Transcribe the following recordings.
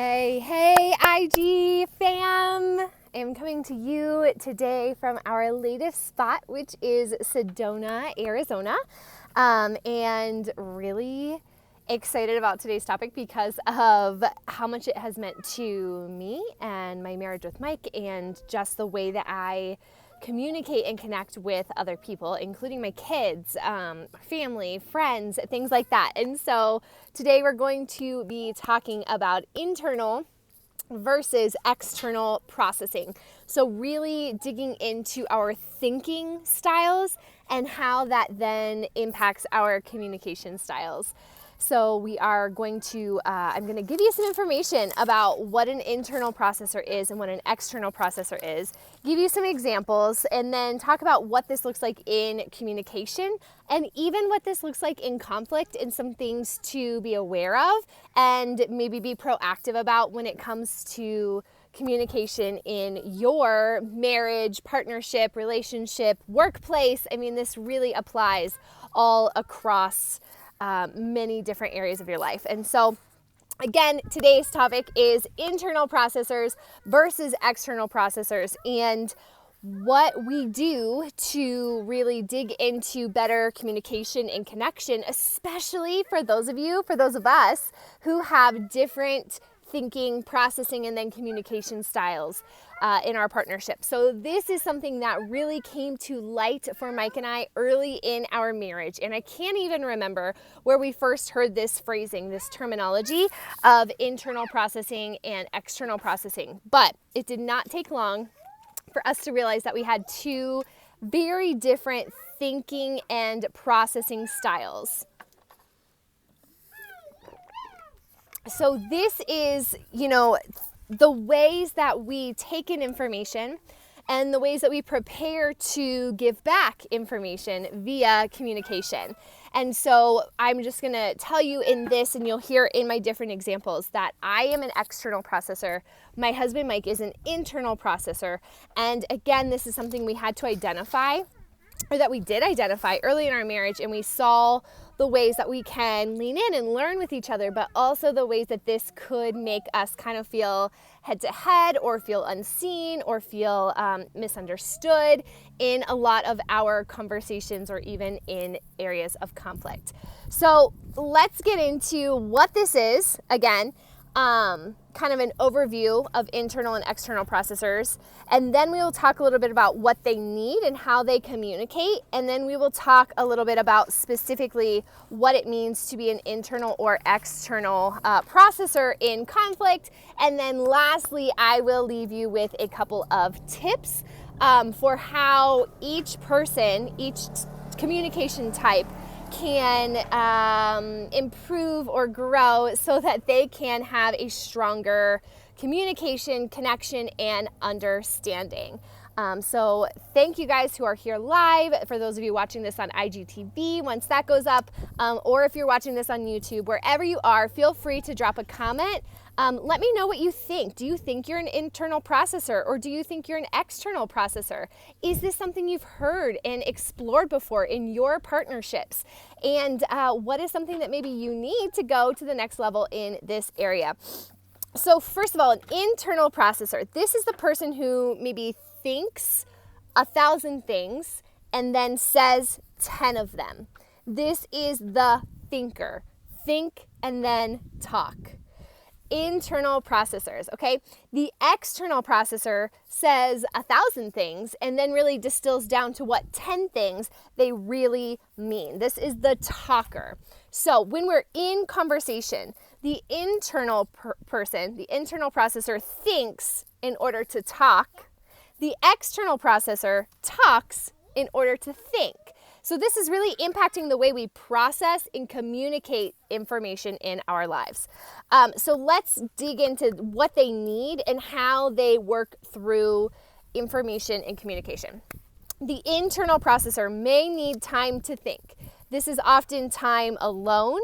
Hey, IG fam! I'm coming to you today from our latest spot, which is Sedona, Arizona, and really excited about today's topic because of how much it has meant to me and my marriage with Mike, and just the way that I communicate and connect with other people, including my kids, family, friends, things like that. And so today we're going to be talking about internal versus external processing. So really digging into our thinking styles and how that then impacts our communication styles. So we are going to, I'm going to give you some information about what an internal processor is and what an external processor is, give you some examples, and then talk about what this looks like in communication and even what this looks like in conflict, and some things to be aware of and maybe be proactive about when it comes to communication in your marriage, partnership, relationship, workplace. I mean, this really applies all across many different areas of your life. And so again, today's topic is internal processors versus external processors, and what we do to really dig into better communication and connection, especially for those of us who have different thinking, processing, and then communication styles in our partnership. So this is something that really came to light for Mike and I early in our marriage. And I can't even remember where we first heard this phrasing, this terminology of internal processing and external processing. But it did not take long for us to realize that we had two very different thinking and processing styles. So this is, the ways that we take in information and the ways that we prepare to give back information via communication. And so I'm just going to tell you in this, and you'll hear in my different examples, that I am an external processor. My husband, Mike, is an internal processor. And again, this is something we had to identify, or that we did identify early in our marriage, and we saw the ways that we can lean in and learn with each other, but also the ways that this could make us kind of feel head to head, or feel unseen, or feel misunderstood in a lot of our conversations, or even in areas of conflict. So let's get into what this is. Again, kind of an overview of internal and external processors, and then we will talk a little bit about what they need and how they communicate, and then we will talk a little bit about specifically what it means to be an internal or external processor in conflict, and then lastly I will leave you with a couple of tips for how each person, each communication type can improve or grow so that they can have a stronger communication, connection, and understanding. So thank you guys who are here live. For those of you watching this on IGTV, once that goes up, or if you're watching this on YouTube, wherever you are, feel free to drop a comment. Let me know what you think. Do you think you're an internal processor, or do you think you're an external processor? Is this something you've heard and explored before in your partnerships? And what is something that maybe you need to go to the next level in this area? So first of all, an internal processor. This is the person who maybe thinks 1,000 things and then says 10 of them. This is the thinker. Think and then talk. Internal processors, okay? The external processor says 1,000 things and then really distills down to what 10 things they really mean. This is the talker. So when we're in conversation, the internal person, the internal processor, thinks in order to talk. The external processor talks in order to think. So this is really impacting the way we process and communicate information in our lives. So let's dig into what they need and how they work through information and communication. The internal processor may need time to think. This is often time alone,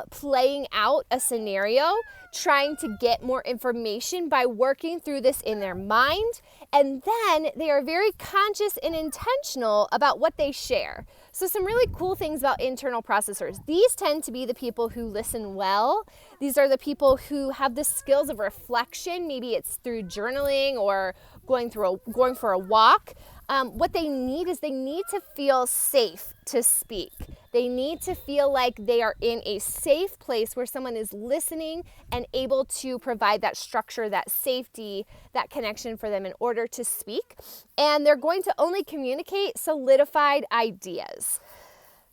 playing out a scenario, trying to get more information by working through this in their mind. And then they are very conscious and intentional about what they share. So some really cool things about internal processors. These tend to be the people who listen well. These are the people who have the skills of reflection. Maybe it's through journaling or going for a walk. What they need is they need to feel safe to speak. They need to feel like they are in a safe place where someone is listening and able to provide that structure, that safety, that connection for them in order to speak. And they're going to only communicate solidified ideas.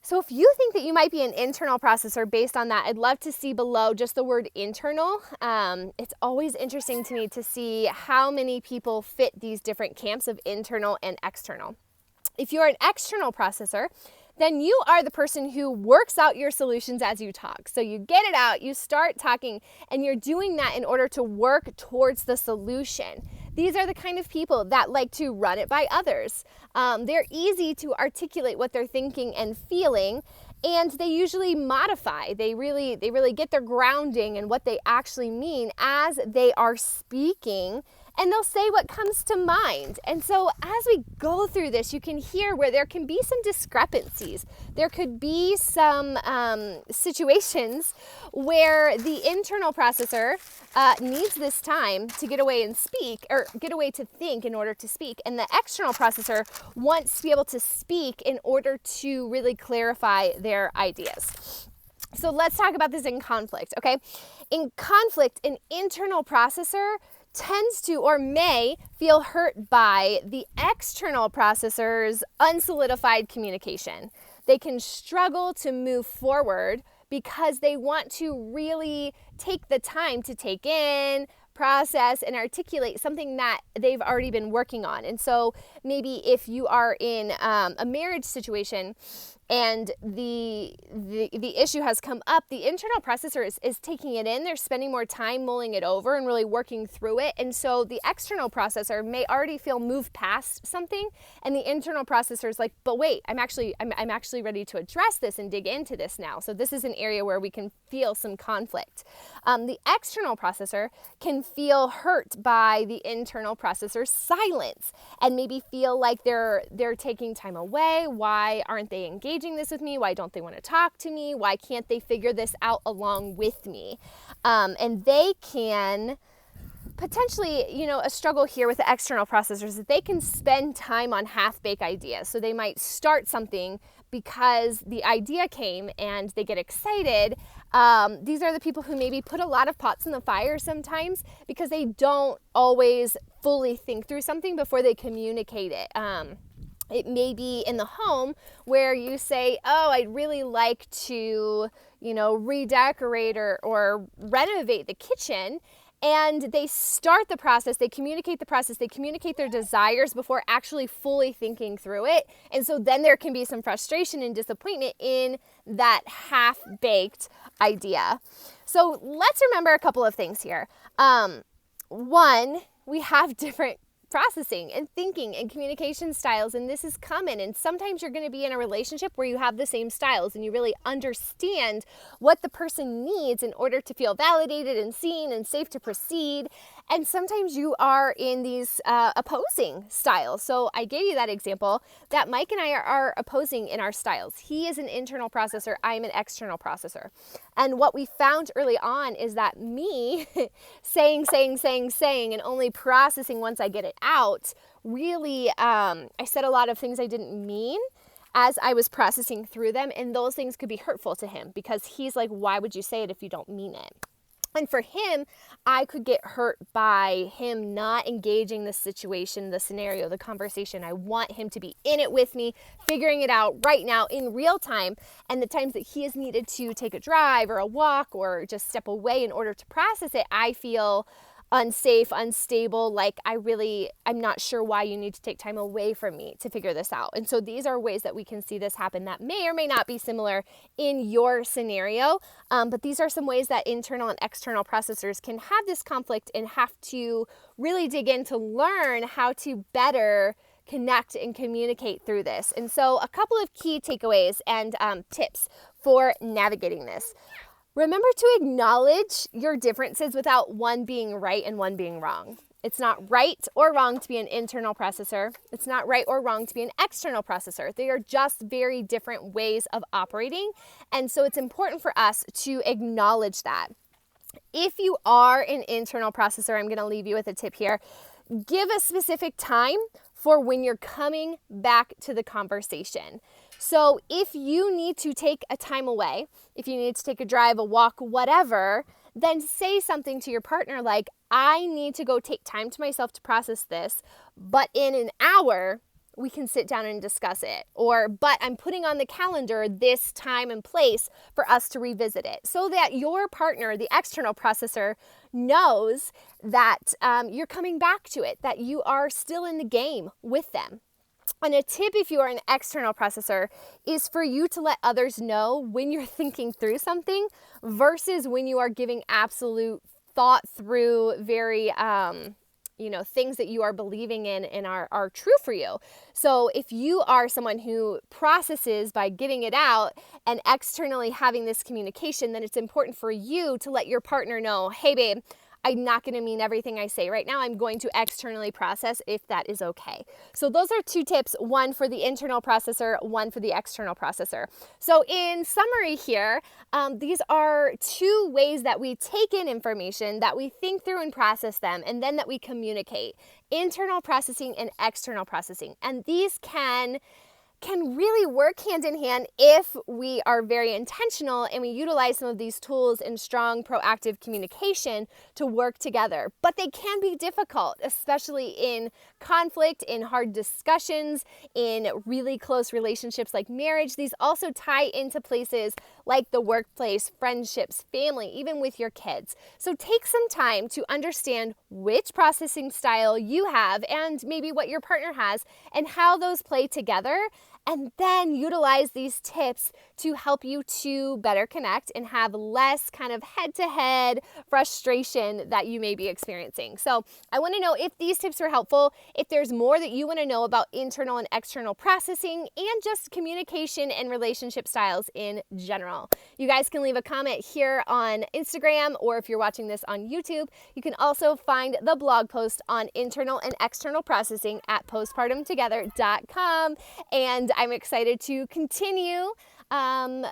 So if you think that you might be an internal processor based on that, I'd love to see below just the word internal. It's always interesting to me to see how many people fit these different camps of internal and external. If you're an external processor, then you are the person who works out your solutions as you talk. So you get it out, you start talking, and you're doing that in order to work towards the solution. These are the kind of people that like to run it by others. They're easy to articulate what they're thinking and feeling, and they usually modify. They really get their grounding in what they actually mean as they are speaking, and they'll say what comes to mind. And so as we go through this, you can hear where there can be some discrepancies. There could be some situations where the internal processor needs this time to get away and speak, or get away to think in order to speak. And the external processor wants to be able to speak in order to really clarify their ideas. So let's talk about this in conflict, okay? In conflict, an internal processor tends to or may feel hurt by the external processor's unsolidified communication. They can struggle to move forward because they want to really take the time to take in, process, and articulate something that they've already been working on. And so maybe if you are in a marriage situation and the issue has come up, the internal processor is taking it in. They're spending more time mulling it over and really working through it. And so the external processor may already feel moved past something, and the internal processor is like, but wait, I'm actually ready to address this and dig into this now. So this is an area where we can feel some conflict. The external processor can feel hurt by the internal processor's silence and maybe feel like they're taking time away. Why aren't they engaging this with me? Why don't they want to talk to me? Why can't they figure this out along with me? And they can potentially, a struggle here with the external processors that they can spend time on half-baked ideas. So they might start something because the idea came and they get excited. These are the people who maybe put a lot of pots in the fire sometimes because they don't always fully think through something before they communicate it. It may be in the home where you say, oh, I'd really like to, redecorate or renovate the kitchen. And they start the process, they communicate the process, they communicate their desires before actually fully thinking through it. And so then there can be some frustration and disappointment in that half-baked idea. So let's remember a couple of things here. One, we have different processing and thinking and communication styles, and this is common. And sometimes you're going to be in a relationship where you have the same styles and you really understand what the person needs in order to feel validated and seen and safe to proceed. And sometimes you are in these opposing styles. So I gave you that example that Mike and I are opposing in our styles. He is an internal processor, I'm an external processor. And what we found early on is that me saying, and only processing once I get it out, really, I said a lot of things I didn't mean as I was processing through them. And those things could be hurtful to him because he's like, why would you say it if you don't mean it? And for him, I could get hurt by him not engaging the situation, the scenario, the conversation. I want him to be in it with me, figuring it out right now in real time. And the times that he has needed to take a drive or a walk or just step away in order to process it, I feel unsafe, unstable, like I'm not sure why you need to take time away from me to figure this out. And so these are ways that we can see this happen that may or may not be similar in your scenario. But these are some ways that internal and external processors can have this conflict and have to really dig in to learn how to better connect and communicate through this. And so a couple of key takeaways and tips for navigating this. Remember to acknowledge your differences without one being right and one being wrong. It's not right or wrong to be an internal processor. It's not right or wrong to be an external processor. They are just very different ways of operating. And so it's important for us to acknowledge that. If you are an internal processor, I'm going to leave you with a tip here. Give a specific time for when you're coming back to the conversation. So if you need to take a time away, if you need to take a drive, a walk, whatever, then say something to your partner like, I need to go take time to myself to process this, but in an hour, we can sit down and discuss it. Or, but I'm putting on the calendar this time and place for us to revisit it, so that your partner, the external processor, knows that you're coming back to it, that you are still in the game with them. And a tip if you are an external processor is for you to let others know when you're thinking through something versus when you are giving absolute thought through, very things that you are believing in and are true for you. So if you are someone who processes by getting it out and externally having this communication, then it's important for you to let your partner know, hey babe, I'm not going to mean everything I say right now. I'm going to externally process if that is okay. So those are two tips, one for the internal processor, one for the external processor. So in summary here, these are two ways that we take in information, that we think through and process them, and then that we communicate. Internal processing and external processing. And these can really work hand in hand if we are very intentional and we utilize some of these tools and strong proactive communication to work together. But they can be difficult, especially in conflict, in hard discussions, in really close relationships like marriage. These also tie into places like the workplace, friendships, family, even with your kids. So take some time to understand which processing style you have and maybe what your partner has and how those play together. And then utilize these tips to help you to better connect and have less kind of head-to-head frustration that you may be experiencing. So I want to know if these tips are helpful, if there's more that you want to know about internal and external processing and just communication and relationship styles in general. You guys can leave a comment here on Instagram, or if you're watching this on YouTube, you can also find the blog post on internal and external processing at postpartumtogether.com. And I'm excited to continue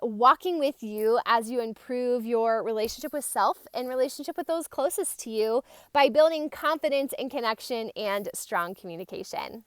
walking with you as you improve your relationship with self and relationship with those closest to you by building confidence and connection and strong communication.